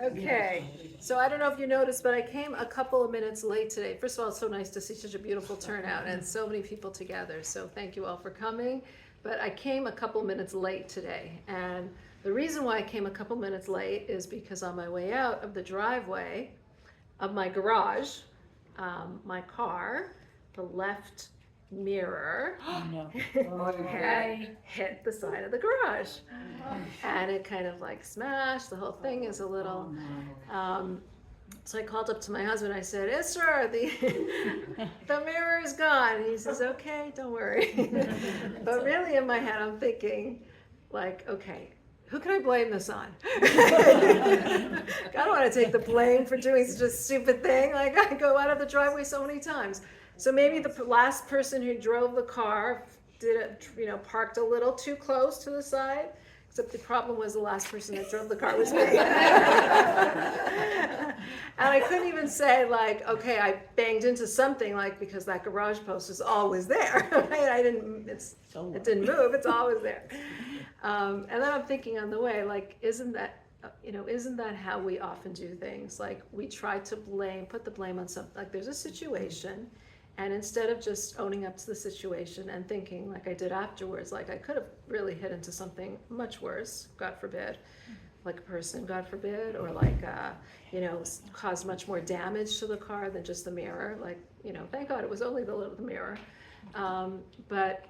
Okay, so I don't know if you noticed, but I came a couple of minutes late today. First of all, it's so nice to see such a beautiful turnout and so many people together, so thank you all for coming. But I came a couple minutes late today, and the reason why I came a couple minutes late is because on my way out of the driveway of my garage, my car, the left mirror No. had hit the side of the garage, and it kind of like smashed. The whole thing is a little. So I called up to my husband. I said, "Isra, the mirror is gone." And he says, "Okay, don't worry." But really, in my head, I'm thinking, like, okay, who can I blame this on? I don't want to take the blame for doing such a stupid thing. Like, I go out of the driveway so many times. So maybe the last person who drove the car did it, parked a little too close to the side. Except the problem was the last person that drove the car was me. And I couldn't even say, like, okay, I banged into something, like, because that garage post is always there. Right? It didn't move, it's always there. And then I'm thinking on the way, like, isn't that how we often do things? Like, we try to put the blame on something. Like, there's a situation, and instead of just owning up to the situation and thinking, like I did afterwards, like I could have really hit into something much worse, God forbid, like a person, God forbid, or like, caused much more damage to the car than just the mirror. Like, thank God it was only the mirror. But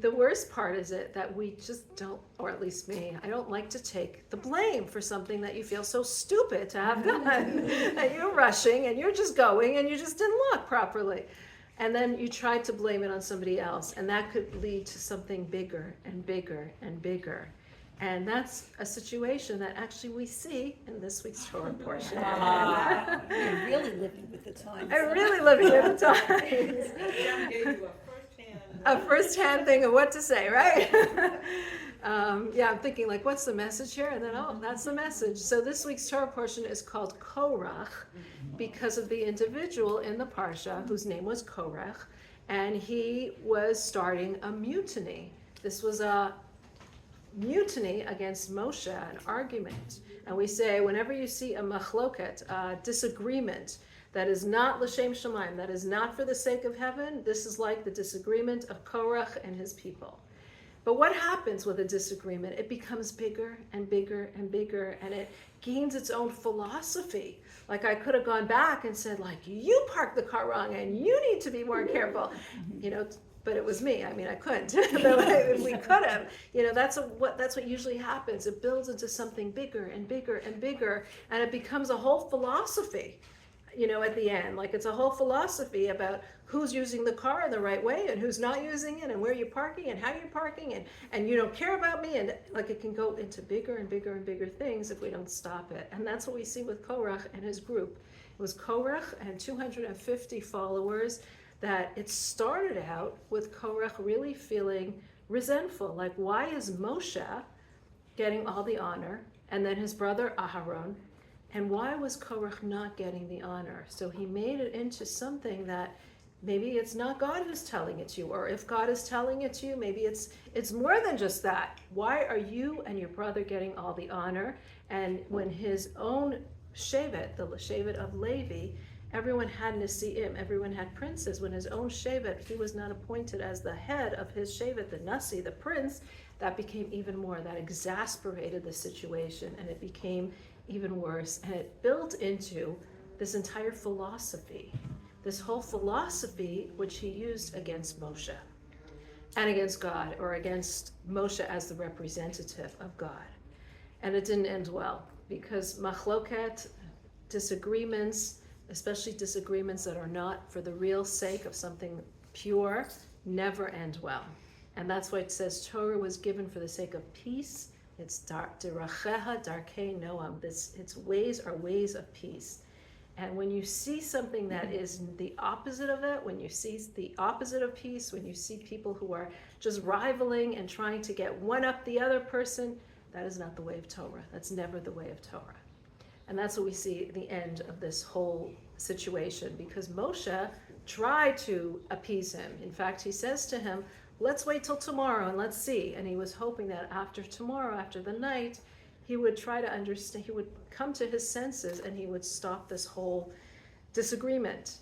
the worst part is that we just don't, or at least me, I don't like to take the blame for something that you feel so stupid to have done. That you're rushing and you're just going and you just didn't look properly. And then you try to blame it on somebody else, and that could lead to something bigger and bigger and bigger. And that's a situation that actually we see in this week's Torah portion. You're really living with the times. I'm really living with the times. A first-hand thing of what to say, right? I'm thinking, like, what's the message here? And then, that's the message. So this week's Torah portion is called Korach because of the individual in the Parsha whose name was Korach, and he was starting a mutiny. This was a mutiny against Moshe, an argument. And we say, whenever you see a machloket, a disagreement, that is not l'shem shamayim, that is not for the sake of heaven, this is like the disagreement of Korach and his people. But what happens with a disagreement? It becomes bigger and bigger and bigger, and it gains its own philosophy. Like, I could have gone back and said, like, you parked the car wrong and you need to be more careful, but it was me. I mean, I couldn't. But we could have. That's what usually happens. It builds into something bigger and bigger and bigger, and it becomes a whole philosophy. At the end, like, it's a whole philosophy about who's using the car in the right way and who's not using it, and where you're parking and how you're parking, and you don't care about me, and like, it can go into bigger and bigger and bigger things if we don't stop it. And that's what we see with Korach and his group. It was Korach and 250 followers. That it started out with Korach really feeling resentful, like, why is Moshe getting all the honor, and then his brother Aharon? And why was Korach not getting the honor? So he made it into something that maybe it's not God who's telling it to you, or if God is telling it to you, maybe it's more than just that. Why are you and your brother getting all the honor? And when his own shevet, the shevet of Levi, everyone had Nesi'im, everyone had princes. When his own shevet, he was not appointed as the head of his shevet, the Nasi, the prince, that became even more, that exasperated the situation, and it became even worse, and it built into this entire philosophy, this whole philosophy which he used against Moshe and against God, or against Moshe as the representative of God. And it didn't end well, because machloket, disagreements, especially disagreements that are not for the real sake of something pure, never end well. And that's why it says Torah was given for the sake of peace. It's deracheha darkei noam. Its ways are ways of peace. And when you see something that is the opposite of it, when you see the opposite of peace, when you see people who are just rivaling and trying to get one up the other person, that is not the way of Torah. That's never the way of Torah. And that's what we see at the end of this whole situation, because Moshe tried to appease him. In fact, he says to him, let's wait till tomorrow and let's see. And he was hoping that after tomorrow, after the night, he would try to understand, he would come to his senses and he would stop this whole disagreement.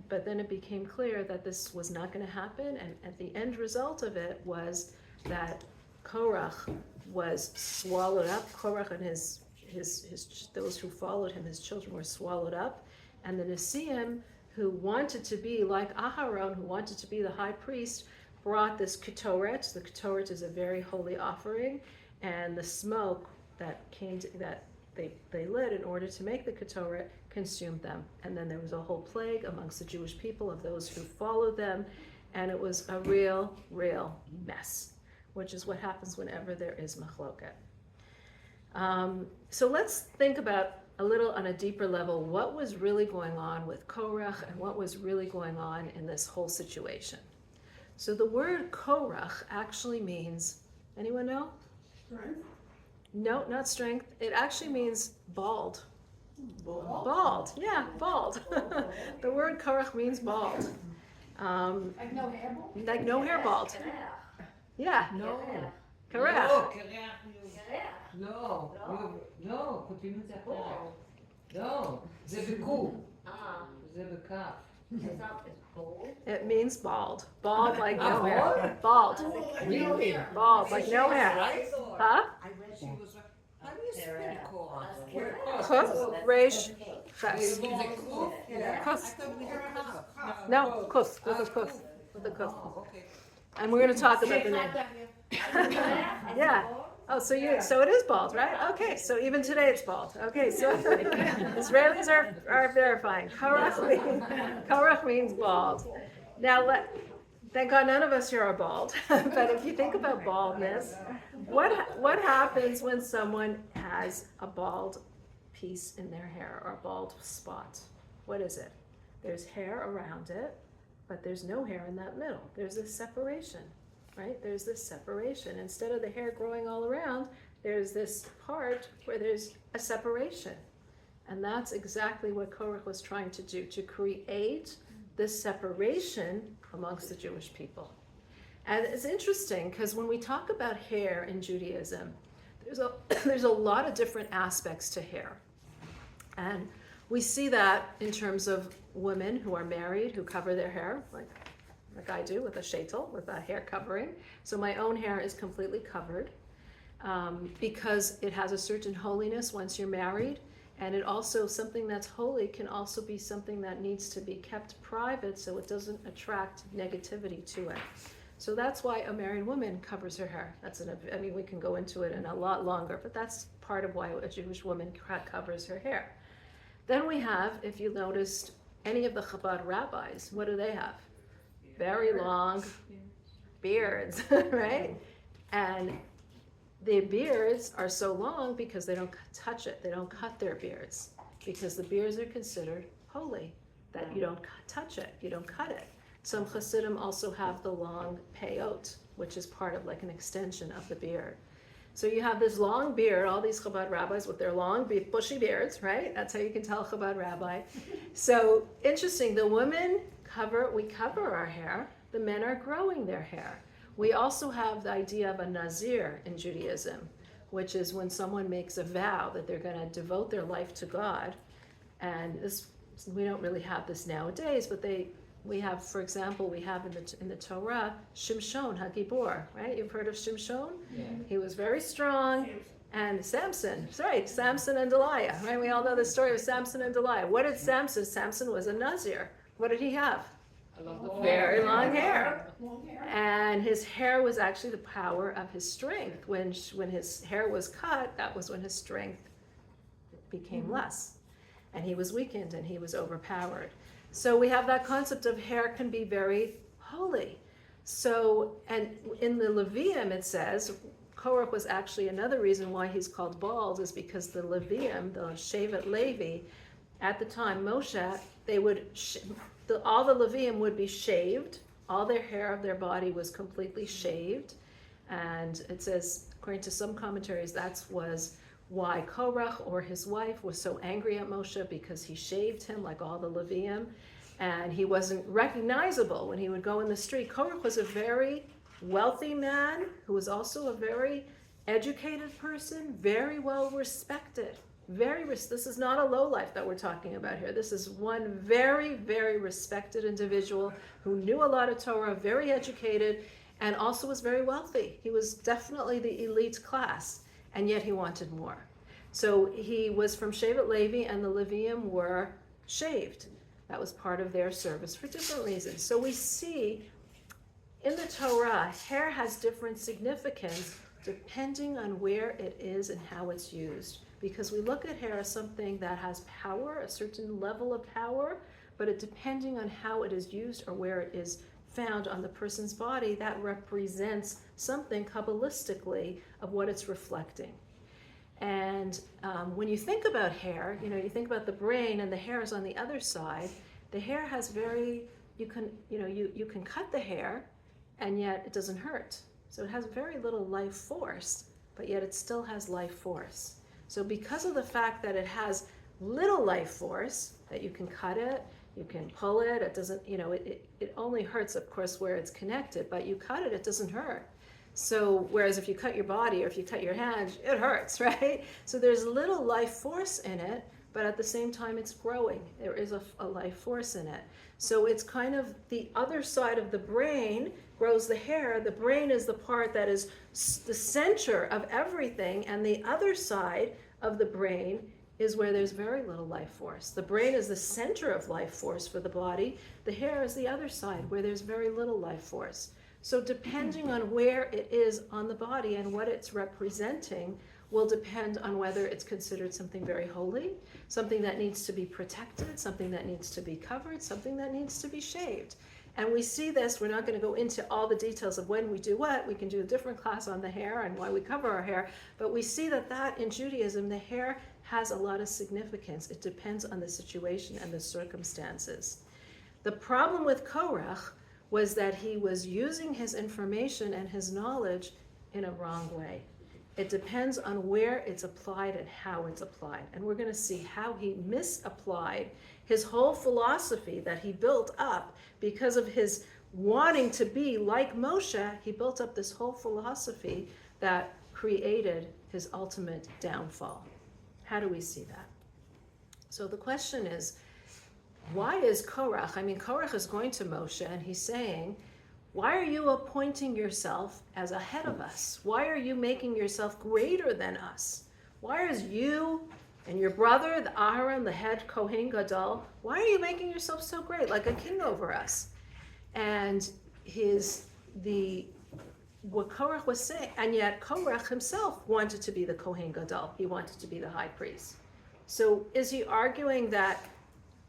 But then it became clear that this was not going to happen, and at the end result of it was that Korach was swallowed up. Korach and his those who followed him, his children, were swallowed up, and the Nesiim, who wanted to be like Aharon, who wanted to be the high priest, brought this ketoret. The ketoret is a very holy offering, and the smoke that they lit in order to make the ketoret consumed them. And then there was a whole plague amongst the Jewish people of those who followed them, and it was a real mess, which is what happens whenever there is machloket. So let's think about a little on a deeper level what was really going on with Korach and what was really going on in this whole situation. So the word Korach actually means, anyone know? Strength? No, not strength. It actually means bald. Bald? Yeah, bald. The word Korach means bald. Like no hair bald? Like no hair bald. Yeah, No. correct. לא, לא, כותבים את זה אחרת. לא, זה בקוף, זה בכף. It means bald. Bald like no hair. Bald. Really? Bald like no hair. Huh? How do you spell Korach? Kuf, resh, ches. Is it kuf? Kuf. I thought we had kaf. No, kuf, with a kuf, with a kuf. Oh, okay. And we're going to talk about the name. Yeah. Oh, so it is bald, right? Okay, so even today it's bald. Okay, so Israelis are verifying. Korach means bald. Now, thank God none of us here are bald. But if you think about baldness, what happens when someone has a bald piece in their hair or a bald spot? What is it? There's hair around it, but there's no hair in that middle. There's this separation. Right? There's this separation. Instead of the hair growing all around, there's this part where there's a separation. And that's exactly what Korach was trying to do, to create this separation amongst the Jewish people. And it's interesting because when we talk about hair in Judaism, there's a lot of different aspects to hair. And we see that in terms of women who are married, who cover their hair, like I do with a sheitel, with a hair covering. So my own hair is completely covered because it has a certain holiness once you're married. And it also, something that's holy can also be something that needs to be kept private so it doesn't attract negativity to it. So that's why a married woman covers her hair. We can go into it in a lot longer, but that's part of why a Jewish woman covers her hair. Then we have, if you noticed, any of the Chabad rabbis, what do they have? Very long beards, right? And the beards are so long because they don't touch it. They don't cut their beards because the beards are considered holy, that you don't touch it, you don't cut it. Some Hasidim also have the long peyot, which is part of like an extension of the beard. So you have this long beard, all these Chabad rabbis with their long, bushy beards, right? That's how you can tell Chabad rabbi. So interesting, the women we cover our hair, the men are growing their hair. We also have the idea of a nazir in Judaism, which is when someone makes a vow that they're going to devote their life to God. And we don't really have this nowadays, but we have, for example, we have in the Torah, Shimshon HaGibor, right? You've heard of Shimshon? Yeah. He was very strong. And Samson, that's right, Samson and Delilah, right? We all know the story of Samson and Delilah. What did Samson? Samson was a nazir. What did he have? Very long hair. And his hair was actually the power of his strength. When his hair was cut, that was when his strength became less. And he was weakened and he was overpowered. So we have that concept of hair can be very holy. So, and in the Levium it says, Korach was actually another reason why he's called bald is because the Levium, the Shevet Levi, at the time, Moshe, they would, all the Levium would be shaved. All their hair of their body was completely shaved. And it says, according to some commentaries, that was why Korach or his wife was so angry at Moshe because he shaved him like all the Levium. And he wasn't recognizable when he would go in the street. Korach was a very wealthy man who was also a very educated person, very well respected. This is not a lowlife that we're talking about here. This is one very, very respected individual who knew a lot of Torah, very educated, and also was very wealthy. He was definitely the elite class, and yet he wanted more. So he was from Shevet Levi, and the Levium were shaved. That was part of their service for different reasons. So we see in the Torah, hair has different significance depending on where it is and how it's used. Because we look at hair as something that has power, a certain level of power, but it depending on how it is used or where it is found on the person's body, that represents something Kabbalistically of what it's reflecting. And when you think about hair, you think about the brain and the hair is on the other side. The hair has you can cut the hair and yet it doesn't hurt. So it has very little life force, but yet it still has life force. So because of the fact that it has little life force, that you can cut it, you can pull it, it doesn't, it only hurts, of course, where it's connected, but you cut it, it doesn't hurt. So whereas if you cut your body or if you cut your hand, it hurts, right? So there's little life force in it, but at the same time it's growing. There is a life force in it. So it's kind of the other side of the brain grows the hair. The brain is the part that is the center of everything, and the other side of the brain is where there's very little life force. The brain is the center of life force for the body. The hair is the other side where there's very little life force. So depending on where it is on the body and what it's representing will depend on whether it's considered something very holy, something that needs to be protected, something that needs to be covered, something that needs to be shaved. And we see this, we're not going to go into all the details of when we do what. We can do a different class on the hair and why we cover our hair. But we see that in Judaism, the hair has a lot of significance. It depends on the situation and the circumstances. The problem with Korach was that he was using his information and his knowledge in a wrong way. It depends on where it's applied and how it's applied. And we're going to see how he misapplied his whole philosophy that he built up because of his wanting to be like Moshe. He built up this whole philosophy that created his ultimate downfall. How do we see that? So the question is, why is Korach, Korach is going to Moshe and he's saying, why are you appointing yourself as ahead of us? Why are you making yourself greater than us? Why is you and your brother, the Aharon, the head Kohen Gadol, why are you making yourself so great, like a king over us? And what Korach was saying, and yet Korach himself wanted to be the Kohen Gadol. He wanted to be the high priest. So is he arguing that,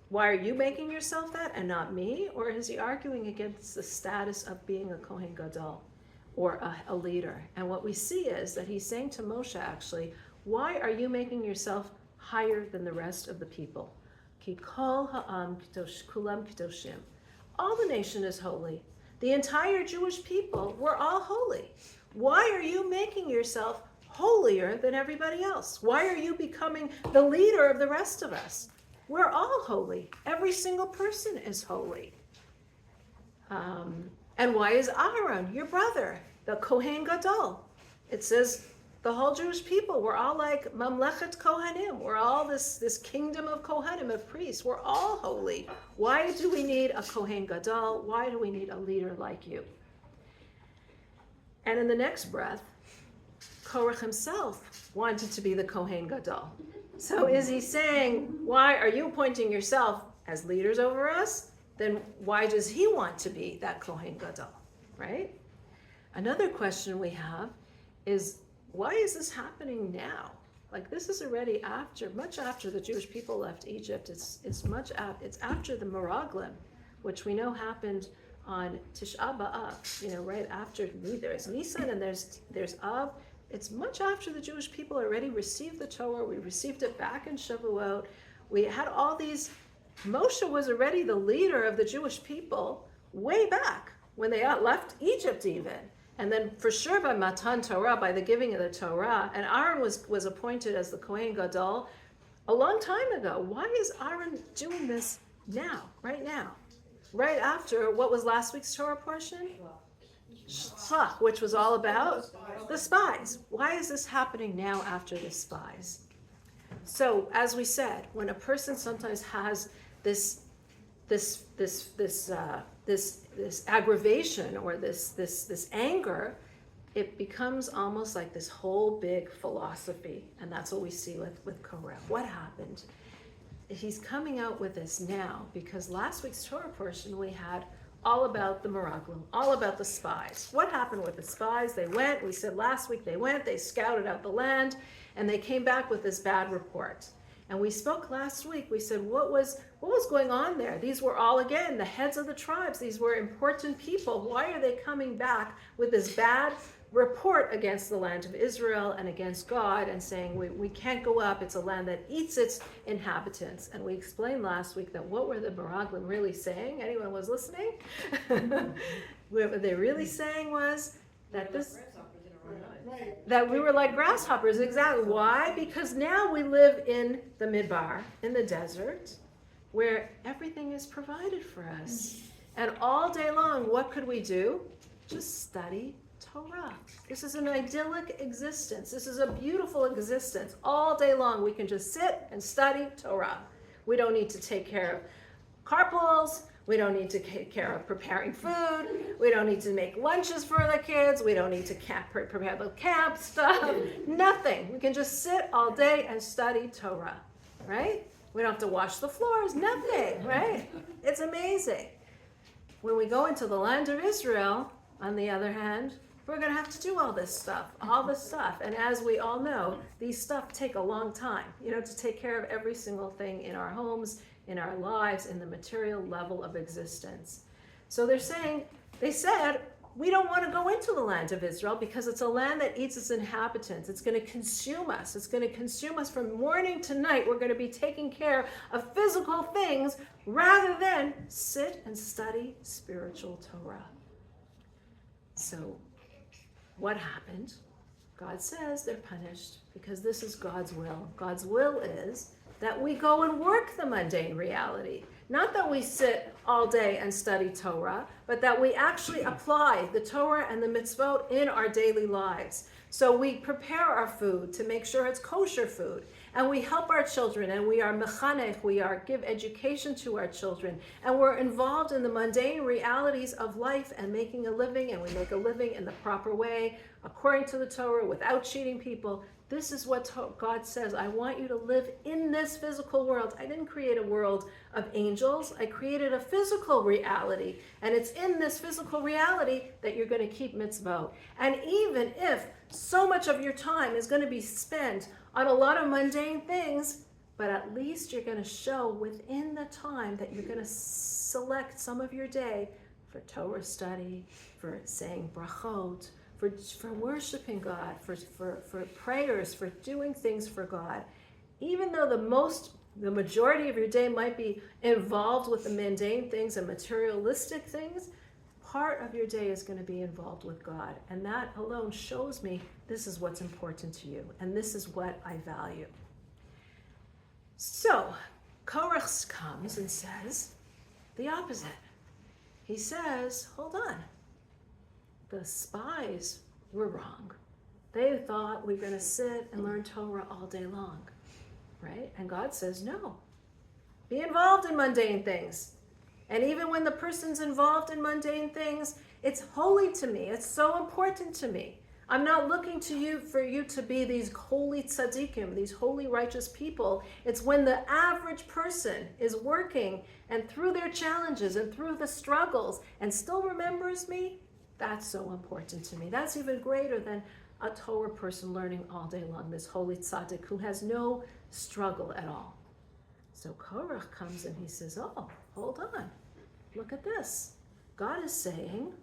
why are you making yourself that and not me? Or is he arguing against the status of being a Kohen Gadol or a leader? And what we see is that he's saying to Moshe, actually, why are you making yourself higher than the rest of the people? Ki kol ha'am kulam kedoshim. All the nation is holy. The entire Jewish people were all holy. Why are you making yourself holier than everybody else? Why are you becoming the leader of the rest of us? We're all holy. Every single person is holy. And why is Aharon, your brother, the Kohen Gadol? It says the whole Jewish people, we're all like Mamlechet Kohanim. We're all this kingdom of Kohanim, of priests. We're all holy. Why do we need a Kohen Gadol? Why do we need a leader like you? And in the next breath, Korach himself wanted to be the Kohen Gadol. So is he saying, why are you appointing yourself as leaders over us? Then why does he want to be that Kohen Gadol, right? Another question we have is, why is this happening now? Like, this is already much after the Jewish people left Egypt. It's after the Meraglim, which we know happened on Tisha B'Av, right after. There's Nisan and there's Av. It's much after the Jewish people already received the Torah. We received it back in Shavuot. We had all these. Moshe was already the leader of the Jewish people way back when they left Egypt even. And then for sure by Matan Torah, by the giving of the Torah, and Aaron was appointed as the Kohen Gadol a long time ago. Why is Aaron doing this now, right after what was last week's Torah portion? Shlach, which was all about the spies. Why is this happening now after the spies? So, as we said, when a person sometimes has this aggravation or this anger, it becomes almost like this whole big philosophy, and that's what we see with Korach. What happened? He's coming out with this now because last week's Torah portion we had all about the Meraglim, all about the spies. What happened with the spies? They went, we said last week they went, they scouted out the land, and they came back with this bad report. And we spoke last week, we said what was going on there? These were all, again, the heads of the tribes. These were important people. Why are they coming back with this bad report against the land of Israel and against God and saying we can't go up, it's a land that eats its inhabitants? And we explained last week that what were the Meraglim really saying? Anyone was listening? What they really saying was that that we were like grasshoppers. Exactly. Why? Because now we live in the Midbar, in the desert, where everything is provided for us. And all day long, what could we do? Just study Torah. This is an idyllic existence. This is a beautiful existence. All day long, we can just sit and study Torah. We don't need to take care of carpools. We don't need to take care of preparing food. We don't need to make lunches for the kids. We don't need to prepare the camp stuff. Nothing. We can just sit all day and study Torah, right? We don't have to wash the floors. Nothing, right? It's amazing. When we go into the land of Israel, on the other hand, we're going to have to do all this stuff. And as we all know, these stuff take a long time, to take care of every single thing in our homes, in our lives, in the material level of existence. So they said, we don't want to go into the land of Israel because it's a land that eats its inhabitants. It's going to consume us. It's going to consume us from morning to night. We're going to be taking care of physical things rather than sit and study spiritual Torah. So what happened? God says they're punished because this is God's will. God's will is that we go and work the mundane reality. Not that we sit all day and study Torah, but that we actually apply the Torah and the mitzvot in our daily lives. So we prepare our food to make sure it's kosher food. And we help our children, and we are mechanech, give education to our children. And we're involved in the mundane realities of life and making a living, and we make a living in the proper way, according to the Torah, without cheating people. This is what God says. I want you to live in this physical world. I didn't create a world of angels. I created a physical reality. And it's in this physical reality that you're going to keep mitzvot. And even if so much of your time is going to be spent on a lot of mundane things, but at least you're going to show within the time that you're going to select some of your day for Torah study, for saying brachot, for worshiping God, for prayers, for doing things for God. Even though the majority of your day might be involved with the mundane things and materialistic things, part of your day is going to be involved with God. And that alone shows me this is what's important to you, and this is what I value. So, Korach comes and says the opposite. He says, hold on. The spies were wrong. They thought we were going to sit and learn Torah all day long, right? And God says, no. Be involved in mundane things. And even when the person's involved in mundane things, it's holy to me. It's so important to me. I'm not looking to you for you to be these holy tzaddikim, these holy righteous people. It's when the average person is working and through their challenges and through the struggles and still remembers me. That's so important to me. That's even greater than a Torah person learning all day long, this holy tzaddik who has no struggle at all. So Korach comes and he says, oh, hold on. Look at this. God is saying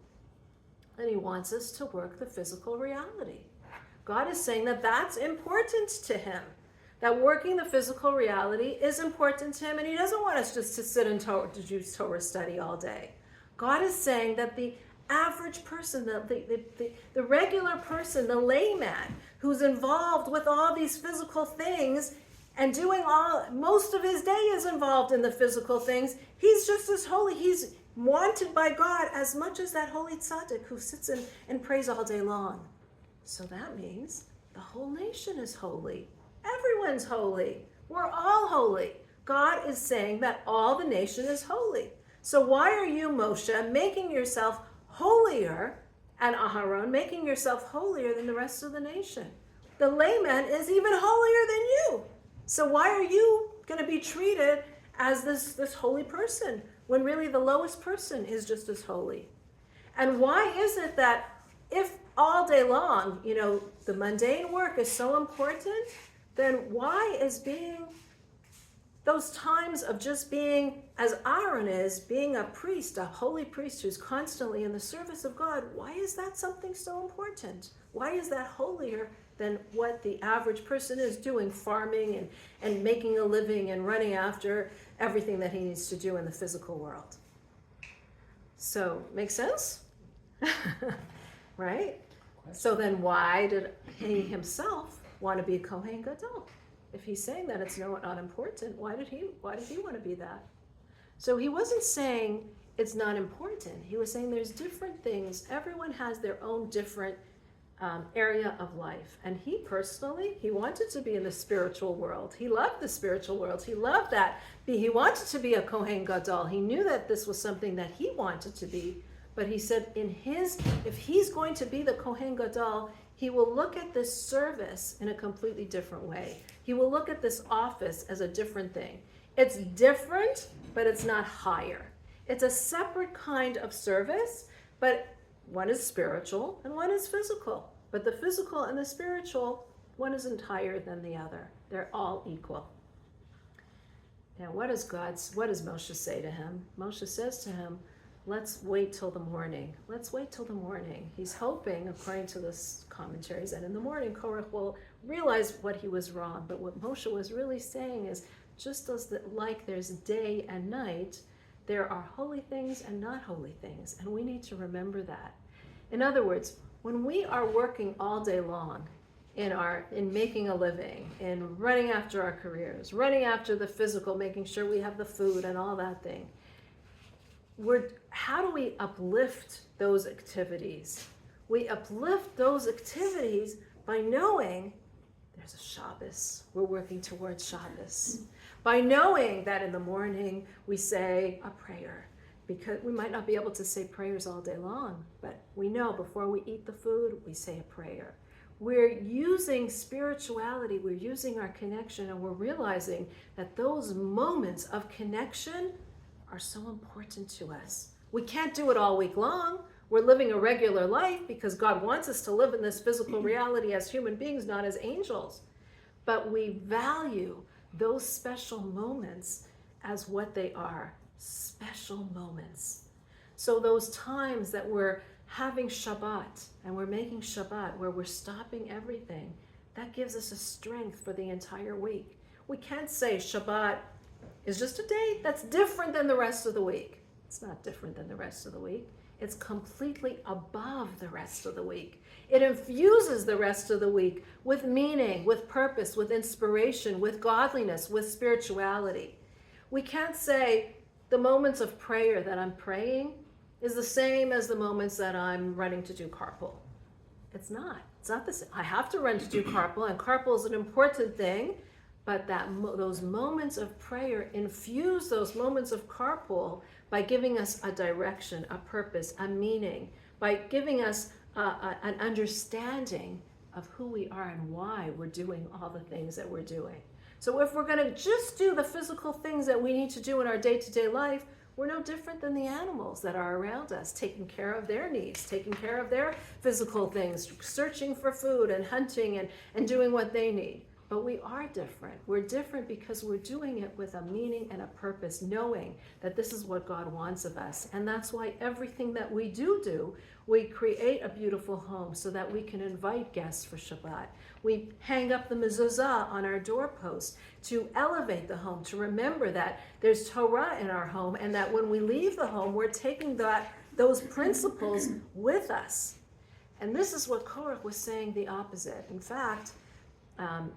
that he wants us to work the physical reality. God is saying that that's important to him, that working the physical reality is important to him, and he doesn't want us just to sit and to do Torah study all day. God is saying that the average person, the regular person, the layman who's involved with all these physical things and doing most of his day is involved in the physical things, he's just as holy. wanted by God as much as that holy tzaddik who sits and prays all day long. So that means the whole nation is holy. Everyone's holy. We're all holy. God is saying that all the nation is holy. So why are you, Moshe, making yourself holier, and Aharon making yourself holier than the rest of the nation? The layman is even holier than you. So why are you going to be treated as this holy person when really the lowest person is just as holy? And why is it that if all day long, the mundane work is so important, then why is being those times of just being, as Aaron is, being a priest, a holy priest who's constantly in the service of God, why is that something so important? Why is that holier than what the average person is doing, farming and making a living and running after everything that he needs to do in the physical world? So, make sense? Right? So then why did he himself want to be a Kohen Gadol? If he's saying that it's not important, why did he want to be that? So he wasn't saying it's not important. He was saying there's different things. Everyone has their own different area of life. And he personally, he wanted to be in the spiritual world. He loved the spiritual world. He loved that. He wanted to be a Kohen Gadol. He knew that this was something that he wanted to be. But he said if he's going to be the Kohen Gadol, he will look at this service in a completely different way. He will look at this office as a different thing. It's different, but it's not higher. It's a separate kind of service, but one is spiritual and one is physical. But the physical and the spiritual, one isn't higher than the other. They're all equal. Now, what does Moshe say to him? Moshe says to him, let's wait till the morning. Let's wait till the morning. He's hoping, according to this commentaries, that in the morning Korach will realize what he was wrong. But what Moshe was really saying is, just as like there's day and night, there are holy things and not holy things. And we need to remember that. In other words, when we are working all day long in making a living, in running after our careers, running after the physical, making sure we have the food and all that thing, how do we uplift those activities? We uplift those activities by knowing there's a Shabbos. We're working towards Shabbos. By knowing that in the morning we say a prayer, because we might not be able to say prayers all day long, but we know before we eat the food, we say a prayer. We're using spirituality, we're using our connection, and we're realizing that those moments of connection are so important to us. We can't do it all week long. We're living a regular life because God wants us to live in this physical reality as human beings, not as angels. But we value those special moments as what they are, special moments. So those times that we're having Shabbat and we're making Shabbat, where we're stopping everything, that gives us a strength for the entire week. We can't say Shabbat is just a day that's different than the rest of the week. It's not different than the rest of the week. It's completely above the rest of the week. It infuses the rest of the week with meaning, with purpose, with inspiration, with godliness, with spirituality. We can't say the moments of prayer that I'm praying is the same as the moments that I'm running to do carpool. It's not. It's not the same. I have to run to do carpool, and carpool is an important thing. But those moments of prayer infuse those moments of carpool by giving us a direction, a purpose, a meaning, by giving us an understanding of who we are and why we're doing all the things that we're doing. So if we're going to just do the physical things that we need to do in our day-to-day life, we're no different than the animals that are around us, taking care of their needs, taking care of their physical things, searching for food and hunting and doing what they need. But we are different. We're different because we're doing it with a meaning and a purpose, knowing that this is what God wants of us. And that's why everything that we do, we create a beautiful home so that we can invite guests for Shabbat. We hang up the mezuzah on our doorpost to elevate the home, to remember that there's Torah in our home, and that when we leave the home, we're taking those principles with us. And this is what Korach was saying the opposite. In fact,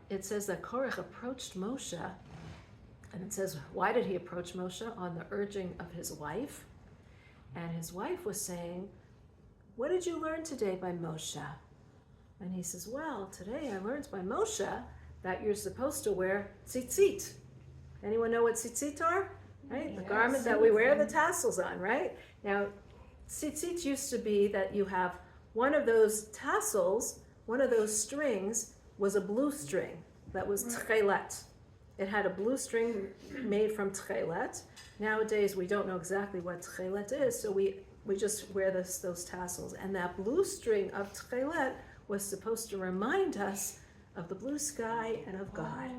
it says that Korach approached Moshe, and it says, why did he approach Moshe? On the urging of his wife. And his wife was saying, what did you learn today by Moshe? And he says, well, today I learned by Moshe that you're supposed to wear tzitzit. Anyone know what tzitzit are? Right? The garment that we wear the tassels on, right? Now, tzitzit used to be that you have one of those tassels, one of those strings was a blue string that was tchelet. It had a blue string made from tchelet. Nowadays, we don't know exactly what tchelet is, so we just wear those tassels. And that blue string of tchelet was supposed to remind us of the blue sky and of God.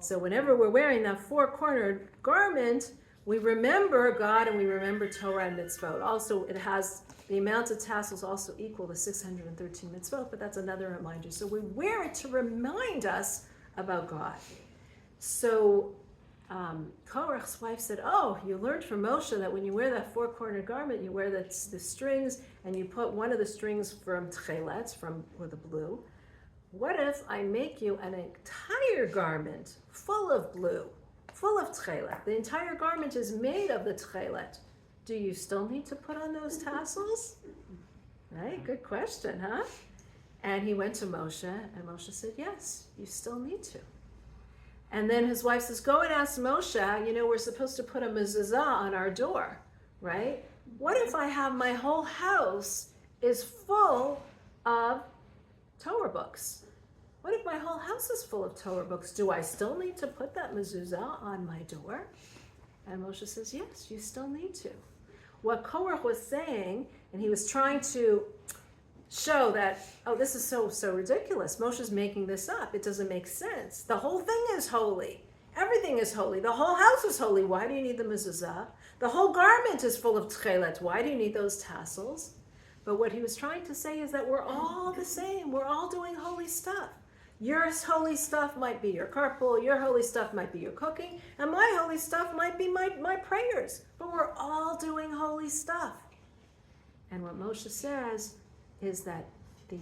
So whenever we're wearing that four-cornered garment, we remember God and we remember Torah and mitzvot. Also, it has the amount of tassels also equal to 613 mitzvot, but that's another reminder. So we wear it to remind us about God. So Korach's wife said, oh, you learned from Moshe that when you wear that four-cornered garment, you wear the strings, and you put one of the strings from tchelet, with the blue. What if I make you an entire garment full of blue, full of tchelet? The entire garment is made of the tchelet. Do you still need to put on those tassels? Right, good question, huh? And he went to Moshe, and Moshe said, yes, you still need to. And then his wife says, go and ask Moshe, we're supposed to put a mezuzah on our door, right? What if I have my whole house is full of Torah books? What if my whole house is full of Torah books? Do I still need to put that mezuzah on my door? And Moshe says, yes, you still need to. What Korach was saying, and he was trying to show that, oh, this is so ridiculous. Moshe's making this up. It doesn't make sense. The whole thing is holy. Everything is holy. The whole house is holy. Why do you need the mezuzah? The whole garment is full of tchelet. Why do you need those tassels? But what he was trying to say is that we're all the same. We're all doing holy stuff. Your holy stuff might be your carpool, your holy stuff might be your cooking, and my holy stuff might be my prayers. But we're all doing holy stuff. And what Moshe says is that the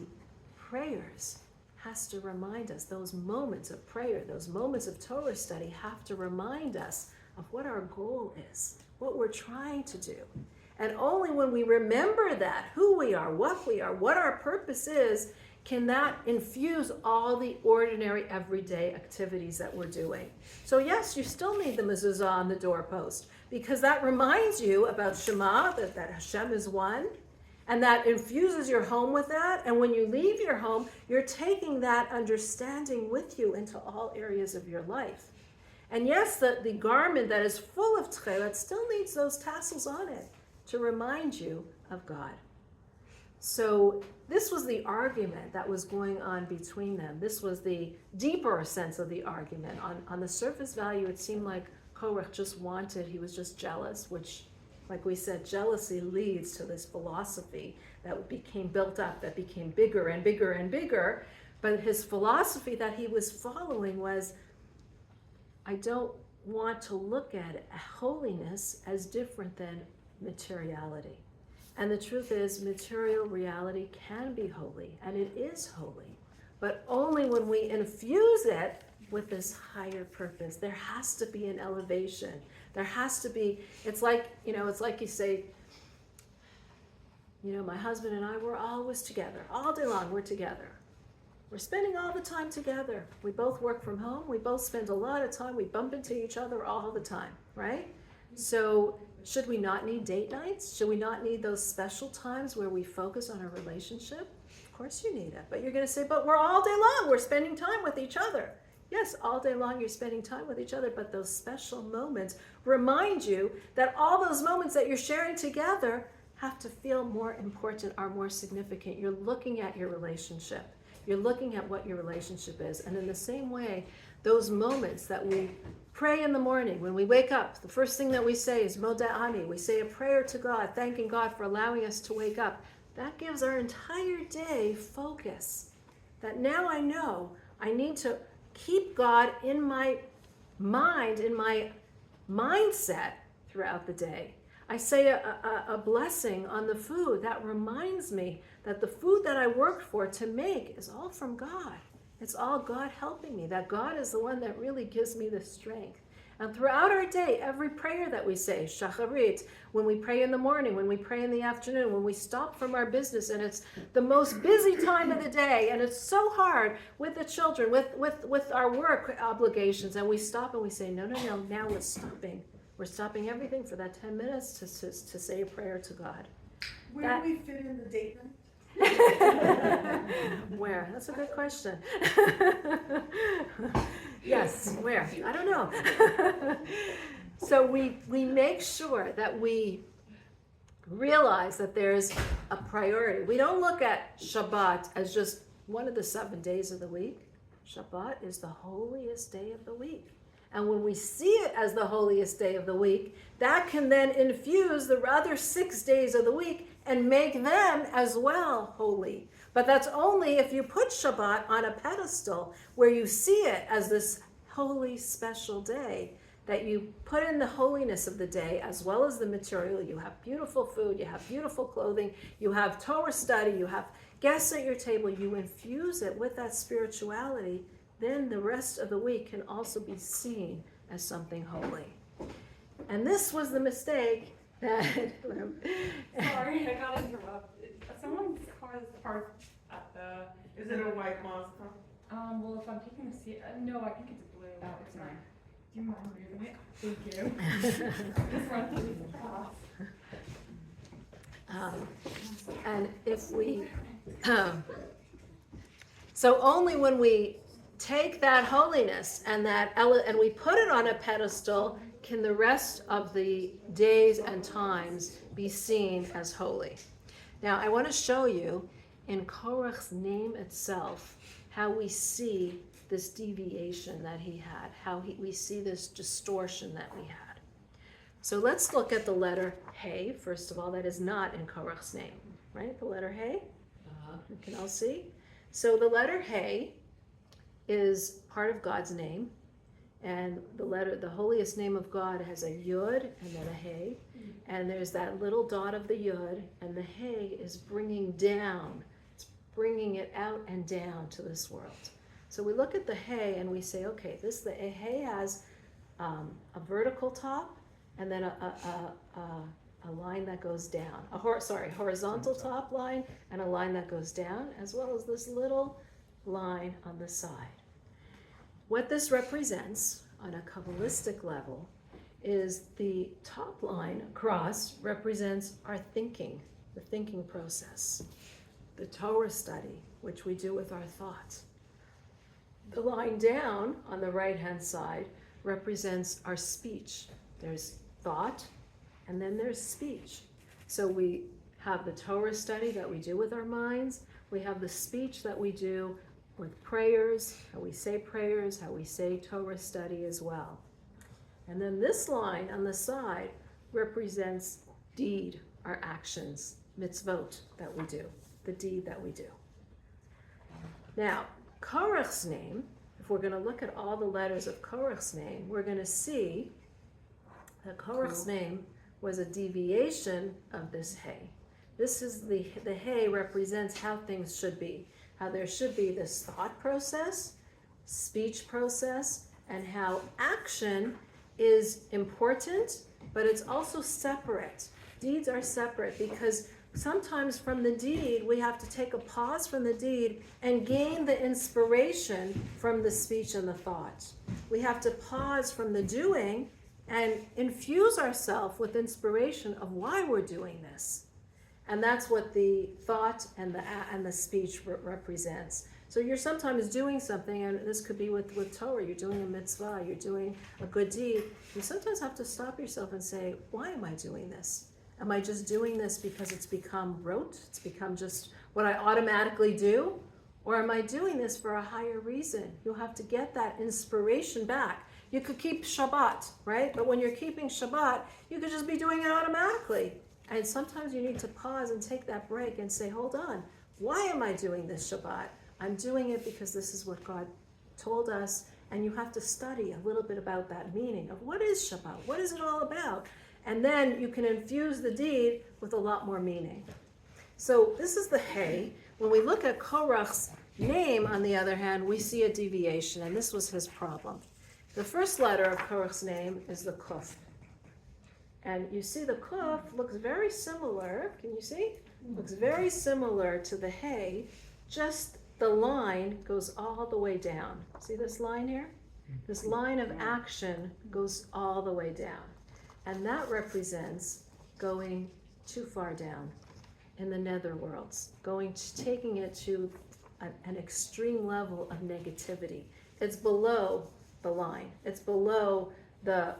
prayers has to remind us, those moments of prayer, those moments of Torah study have to remind us of what our goal is, what we're trying to do. And only when we remember that, who we are, what our purpose is, can that infuse all the ordinary everyday activities that we're doing. So yes, you still need the mezuzah on the doorpost, because that reminds you about Shema, that Hashem is one, and that infuses your home with that. And when you leave your home, you're taking that understanding with you into all areas of your life. And yes, the garment that is full of tchelet still needs those tassels on it to remind you of God. So this was the argument that was going on between them. This was the deeper sense of the argument. On the surface value, it seemed like Korach he was just jealous, which, like we said, jealousy leads to this philosophy that became built up, that became bigger and bigger and bigger. But his philosophy that he was following was, I don't want to look at holiness as different than materiality. And the truth is, material reality can be holy, and it is holy, but only when we infuse it with this higher purpose. There has to be an elevation. There has to be, it's like you say, my husband and I, we're always together. All day long, we're together. We're spending all the time together. We both work from home. We both spend a lot of time. We bump into each other all the time, right? So should we not need date nights? Should we not need those special times where we focus on our relationship? Of course you need it. But you're going to say, but we're all day long. We're spending time with each other. Yes, all day long you're spending time with each other, but those special moments remind you that all those moments that you're sharing together have to feel more important, are more significant. You're looking at your relationship. You're looking at what your relationship is. And in the same way, those moments that we pray in the morning, when we wake up, the first thing that we say is Modeh Ani. We say a prayer to God, thanking God for allowing us to wake up. That gives our entire day focus. That now I know I need to keep God in my mind, in my mindset throughout the day. I say a blessing on the food. That reminds me that the food that I worked for to make is all from God. It's all God helping me, that God is the one that really gives me the strength. And throughout our day, every prayer that we say, shacharit, when we pray in the morning, when we pray in the afternoon, when we stop from our business, and it's the most busy time of the day, and it's so hard with the children, with our work obligations, and we stop and we say, no, now we're stopping. We're stopping everything for that 10 minutes to say a prayer to God. Where do we fit in the date night? Where? That's a good question. Yes, where? I don't know. So we make sure that we realize that there's a priority. We don't look at Shabbat as just one of the 7 days of the week. Shabbat is the holiest day of the week. And when we see it as the holiest day of the week, that can then infuse the other 6 days of the week and make them as well holy. But that's only if you put Shabbat on a pedestal where you see it as this holy special day, that you put in the holiness of the day as well as the material. You have beautiful food, you have beautiful clothing, you have Torah study, you have guests at your table, you infuse it with that spirituality, then the rest of the week can also be seen as something holy. And this was the mistake that... Sorry, I got interrupted. Someone's car is parked at the... Is it a white Mazda? Well, if I'm taking the seat... no, I think it's blue. Oh, it's not. Do you mind moving it? Thank you. Just run through the class. And if we... so only when we take that holiness and and we put it on a pedestal, can the rest of the days and times be seen as holy. Now, I want to show you in Korach's name itself how we see this deviation that he had, we see this distortion that we had. So let's look at the letter Hey, first of all. That is not in Korach's name, right? The letter Hey, you can all see. So the letter Hey is part of God's name, and the holiest name of God has a Yud and then a Hey, and there's that little dot of the Yud, and the Hey is bringing down, it's bringing it out and down to this world. So we look at the Hey and we say, okay, the Hey has a vertical top and then a line that goes down, horizontal top line and a line that goes down, as well as this little line on the side. What this represents on a Kabbalistic level is the top line across represents our thinking, the thinking process, the Torah study, which we do with our thoughts. The line down on the right-hand side represents our speech. There's thought, and then there's speech. So we have the Torah study that we do with our minds. We have the speech that we do with prayers, how we say Torah study as well. And then this line on the side represents deed, our actions, mitzvot that we do, the deed that we do. Now, Korach's name, if we're going to look at all the letters of Korach's name, we're going to see that Korach's name was a deviation of this Hey. This is the Hey represents how things should be, how there should be this thought process, speech process, and how action is important, but it's also separate. Deeds are separate because sometimes from the deed, we have to take a pause from the deed and gain the inspiration from the speech and the thought. We have to pause from the doing and infuse ourselves with inspiration of why we're doing this. And that's what the thought and the speech represents. So you're sometimes doing something, and this could be with Torah, you're doing a mitzvah, you're doing a good deed. You sometimes have to stop yourself and say, why am I doing this? Am I just doing this because it's become rote? It's become just what I automatically do? Or am I doing this for a higher reason? You'll have to get that inspiration back. You could keep Shabbat, right? But when you're keeping Shabbat, you could just be doing it automatically. And sometimes you need to pause and take that break and say, hold on, why am I doing this Shabbat? I'm doing it because this is what God told us. And you have to study a little bit about that meaning of what is Shabbat? What is it all about? And then you can infuse the deed with a lot more meaning. So this is the Hey. When we look at Korach's name, on the other hand, we see a deviation, and this was his problem. The first letter of Korach's name is the Kuf. And you see the Kuf looks very similar, can you see? Looks very similar to the Hey, just the line goes all the way down. See this line here? This line of action goes all the way down. And that represents going too far down in the netherworlds, taking it to an extreme level of negativity. It's below the line. It's below the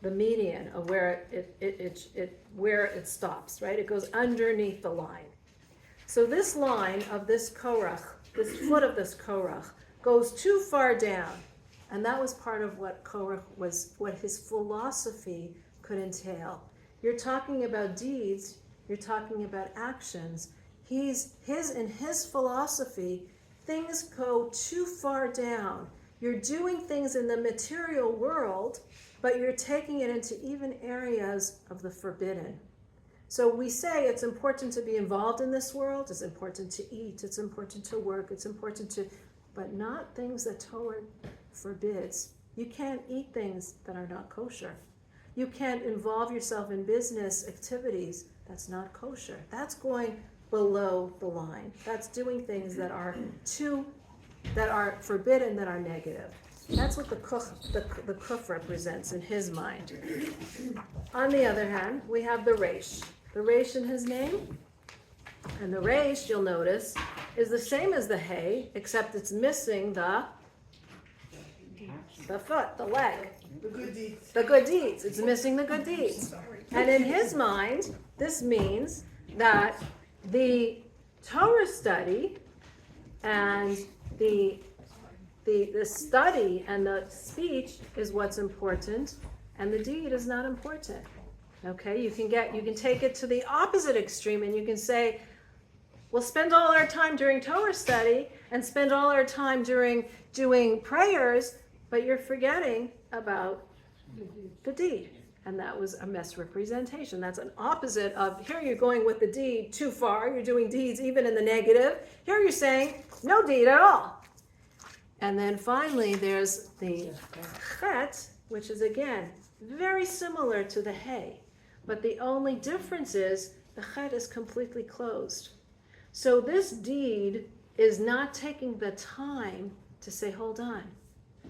median of where it stops, right? It goes underneath the line. So this line of this Korach, this foot of this Korach, goes too far down. And that was part of what Korach was, what his philosophy could entail. You're talking about deeds, you're talking about actions. In his philosophy, things go too far down. You're doing things in the material world, but you're taking it into even areas of the forbidden. So we say it's important to be involved in this world, it's important to eat, it's important to work, it's important to, but not things that Torah forbids. You can't eat things that are not kosher. You can't involve yourself in business activities that's not kosher. That's going below the line. That's doing things that are forbidden, that are negative. That's what the kuf represents in his mind. On the other hand, we have the reish. The reish in his name, and the reish, you'll notice, is the same as the hey, except it's missing the foot, the leg. The good deeds. The good deeds. It's missing the good deeds. And in his mind, this means that the Torah study and the study and the speech is what's important, and the deed is not important. Okay, you can take it to the opposite extreme, and you can say, we'll spend all our time during Torah study and spend all our time during doing prayers, but you're forgetting about the deed. And that was a misrepresentation. That's an opposite of, here you're going with the deed too far, you're doing deeds even in the negative. Here you're saying, no deed at all. And then finally there's the chet, which is again, very similar to the hey. But the only difference is the chet is completely closed. So this deed is not taking the time to say, hold on.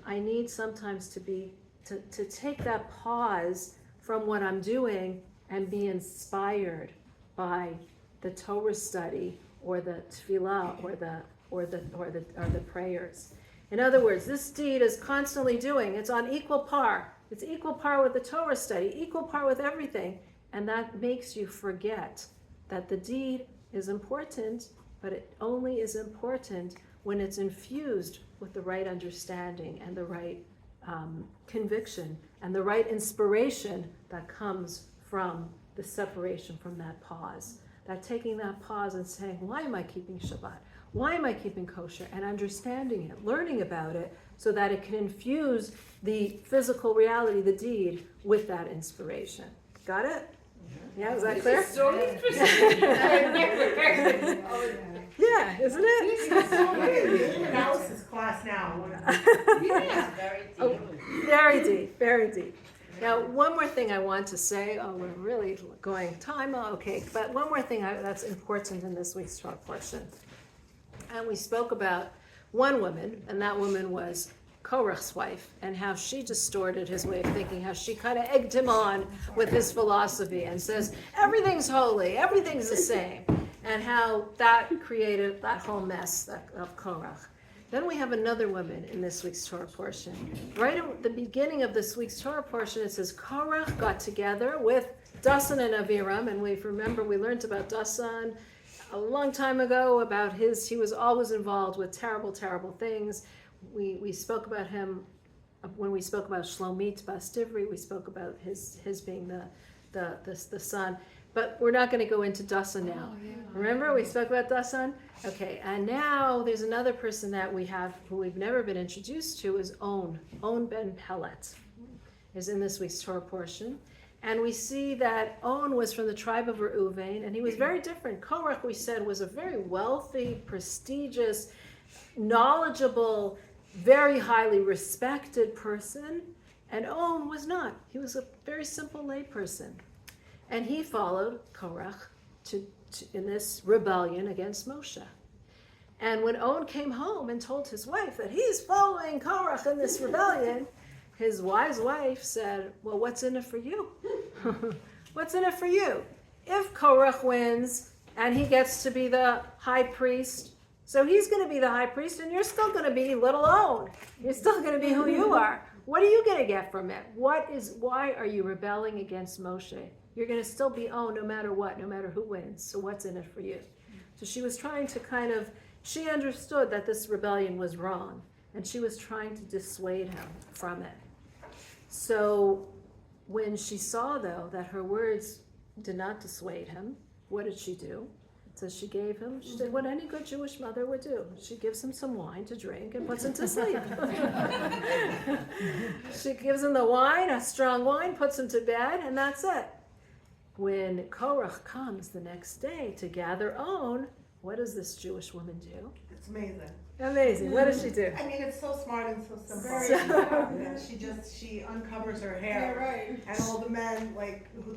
I need sometimes to take that pause from what I'm doing and be inspired by the Torah study or the tefillah or the prayers. In other words, this deed is constantly doing. It's on equal par. It's equal par with the Torah study, equal par with everything, and that makes you forget that the deed is important, but it only is important when it's infused with the right understanding and the right conviction and the right inspiration that comes from the separation from that pause. That taking that pause and saying, why am I keeping Shabbat? Why am I keeping kosher? And understanding it, learning about it, so that it can infuse the physical reality, the deed, with that inspiration. Got it? Yeah, is that clear? So interesting. Yeah, isn't it? Analysis class now. Yeah, Oh, very deep, very deep. Now, one more thing I want to say. Oh, we're really going time. Oh, okay, but one more thing that's important in this week's Torah portion. And we spoke about one woman, and that woman was Korach's wife, and how she distorted his way of thinking, how she kind of egged him on with his philosophy and says, everything's holy, everything's the same, and how that created that whole mess of Korach. Then we have another woman in this week's Torah portion. Right at the beginning of this week's Torah portion, it says Korach got together with Dasan and Aviram, and we learned about Dasan a long time ago, about he was always involved with terrible, terrible things. We spoke about him when we spoke about Shlomit Bas Divri. We spoke about his being the son. But we're not going to go into Dasan now. Oh, yeah. Remember, we spoke about Dasan? Okay, and now there's another person that we have who we've never been introduced to, is On ben Pelet, is in this week's Torah portion. And we see that On was from the tribe of Reuven, and he was very different. Korach, we said, was a very wealthy, prestigious, knowledgeable, very highly respected person, and On was not. He was a very simple lay person. And he followed Korach in this rebellion against Moshe. And when On came home and told his wife that he's following Korach in this rebellion, his wise wife said, well, what's in it for you? What's in it for you? If Korach wins and he gets to be the high priest, so he's going to be the high priest and you're still going to be little On. You're still going to be who you are. What are you going to get from it? Why are you rebelling against Moshe? You're going to still be On no matter what, no matter who wins. So what's in it for you? So she was trying to she understood that this rebellion was wrong, and she was trying to dissuade him from it. So when she saw, though, that her words did not dissuade him, what did she do? So she did what any good Jewish mother would do. She gives him some wine to drink and puts him to sleep. She gives him the wine, a strong wine, puts him to bed, and that's it. When Korach comes the next day to gather On, what does this Jewish woman do? It's amazing. Amazing. What does she do? I mean, it's so smart and so simple. Yeah, she uncovers her hair. Yeah, right. And all the men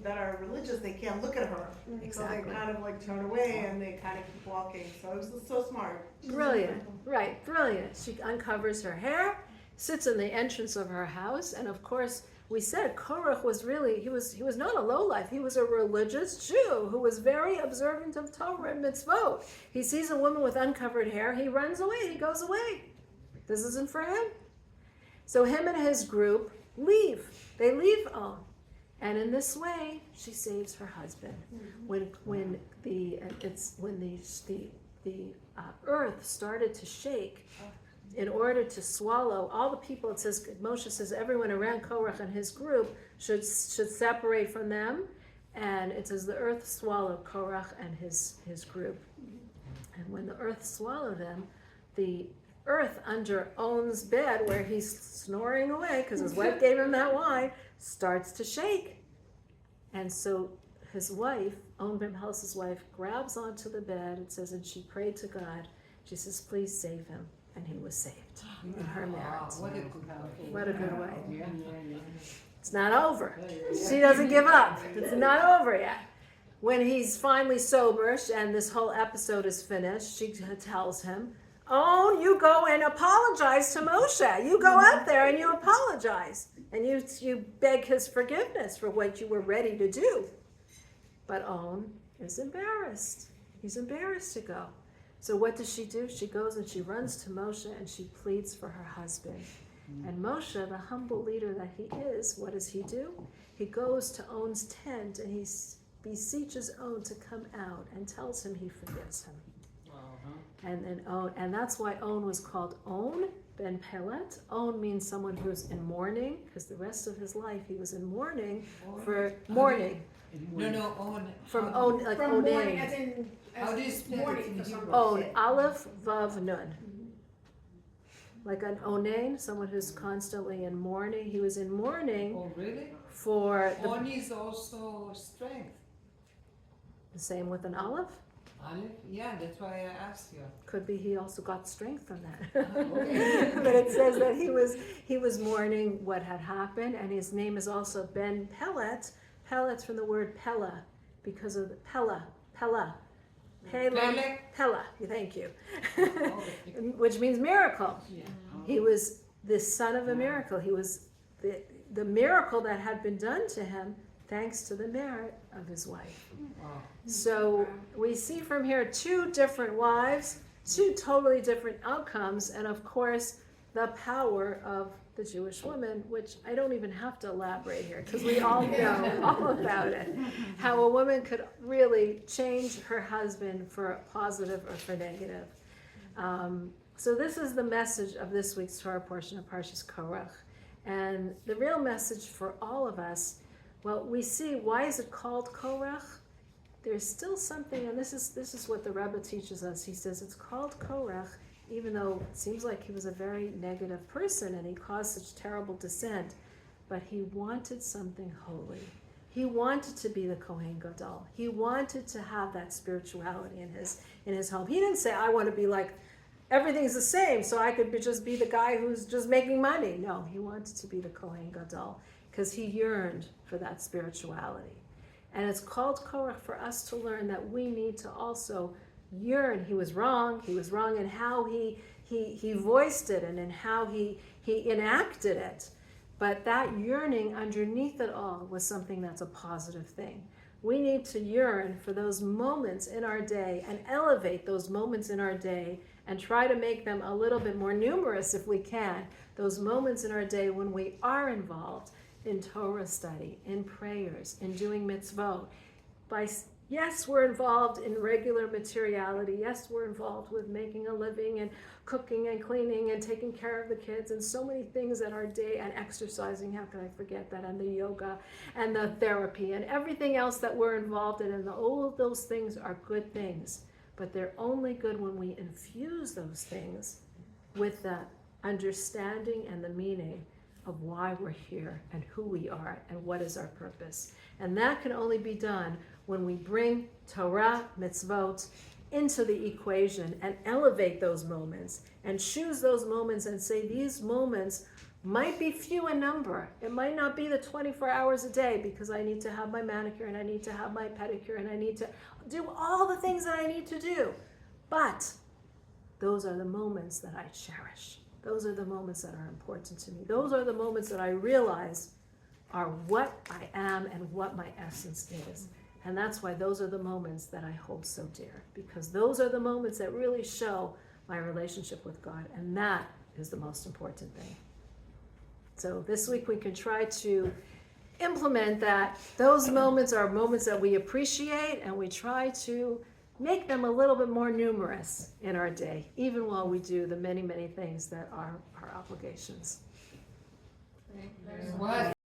that are religious, they can't look at her. Exactly. So they kind of turn away and they kind of keep walking. So it was so smart. Brilliant. Right, brilliant. She uncovers her hair, sits in the entrance of her house, and of course, we said Korach was really, he was not a lowlife. He was a religious Jew who was very observant of Torah and mitzvot. He sees a woman with uncovered hair, he runs away, he goes away. This isn't for him. So him and his group leave. They leave On. And in this way, she saves her husband. When the earth started to shake, in order to swallow all the people, it says, Moshe says, everyone around Korach and his group should separate from them. And it says the earth swallowed Korach and his group. And when the earth swallowed them, the earth under On's bed, where he's snoring away because his wife gave him that wine, starts to shake. And so his wife, On ben Pellet's wife, grabs onto the bed, it says, and she prayed to God. She says, please save him. And he was saved in her merit. What a good way. It's not over. She doesn't give up. It's not over yet. When he's finally sober and this whole episode is finished, she tells him, oh, you go and apologize to Moshe. You go out there and you apologize. And you beg his forgiveness for what you were ready to do. But On is embarrassed. He's embarrassed to go. So what does she do? She goes and she runs to Moshe and she pleads for her husband. And Moshe, the humble leader that he is, what does he do? He goes to On's tent and he beseeches On to come out and tells him he forgives him. And then and that's why On was called On ben Pellet. On means someone who's in mourning, because the rest of his life he was in mourning for mourning. No, On. From On, like From morning, Onain. as in How do you spell morning it in for some Hebrew? On, Aleph, Vav, Nun. Like an Onain, someone who's constantly in mourning. He was in mourning Oh, really? for On is also strength. the same with an Aleph. Aleph? Yeah, that's why I asked you. Could be he also got strength from that. Okay. But it says that he was mourning what had happened, and his name is also Ben Pellet. Pellet's from the word Pella, because of the Pella. Pelek? Pella, thank you. Oh, Which means miracle. yeah. He was the son of a miracle. He was the miracle that had been done to him thanks to the merit of his wife. Wow. So we see from here two different wives, two totally different outcomes, and of course the power of the Jewish woman, which I don't even have to elaborate here because we all know all about it. How a woman could really change her husband for positive or for negative. So this is the message of this week's Torah portion of Parshas Korach. And the real message for all of us, well, we see, why is it called Korach? There's still something, and this is what the Rebbe teaches us. He says it's called Korach, even though it seems like he was a very negative person and he caused such terrible dissent, but he wanted something holy. He wanted to be the Kohen Gadol. He wanted to have that spirituality in his home. He didn't say, I want to be like everything's the same, so I could just be the guy who's just making money. No, he wanted to be the Kohen Gadol because he yearned for that spirituality. And it's called Korach for us to learn that we need to also yearn. He was wrong in how he voiced it and in how he enacted it. But that yearning underneath it all was something that's a positive thing. We need to yearn for those moments in our day and elevate those moments in our day and try to make them a little bit more numerous if we can. Those moments in our day when we are involved in Torah study, in prayers, in doing mitzvot. Yes, we're involved in regular materiality. Yes, we're involved with making a living and cooking and cleaning and taking care of the kids and so many things in our day, and exercising, how can I forget that, and the yoga and the therapy and everything else that we're involved in. And all of those things are good things, but they're only good when we infuse those things with the understanding and the meaning of why we're here and who we are and what is our purpose. And that can only be done when we bring Torah, mitzvot, into the equation and elevate those moments and choose those moments and say these moments might be few in number. It might not be the 24 hours a day because I need to have my manicure and I need to have my pedicure and I need to do all the things that I need to do. But those are the moments that I cherish. Those are the moments that are important to me. Those are the moments that I realize are what I am and what my essence is. And that's why those are the moments that I hold so dear, because those are the moments that really show my relationship with God, and that is the most important thing. So this week we can try to implement that. Those moments are moments that we appreciate, and we try to make them a little bit more numerous in our day, even while we do the many, many things that are our obligations. What?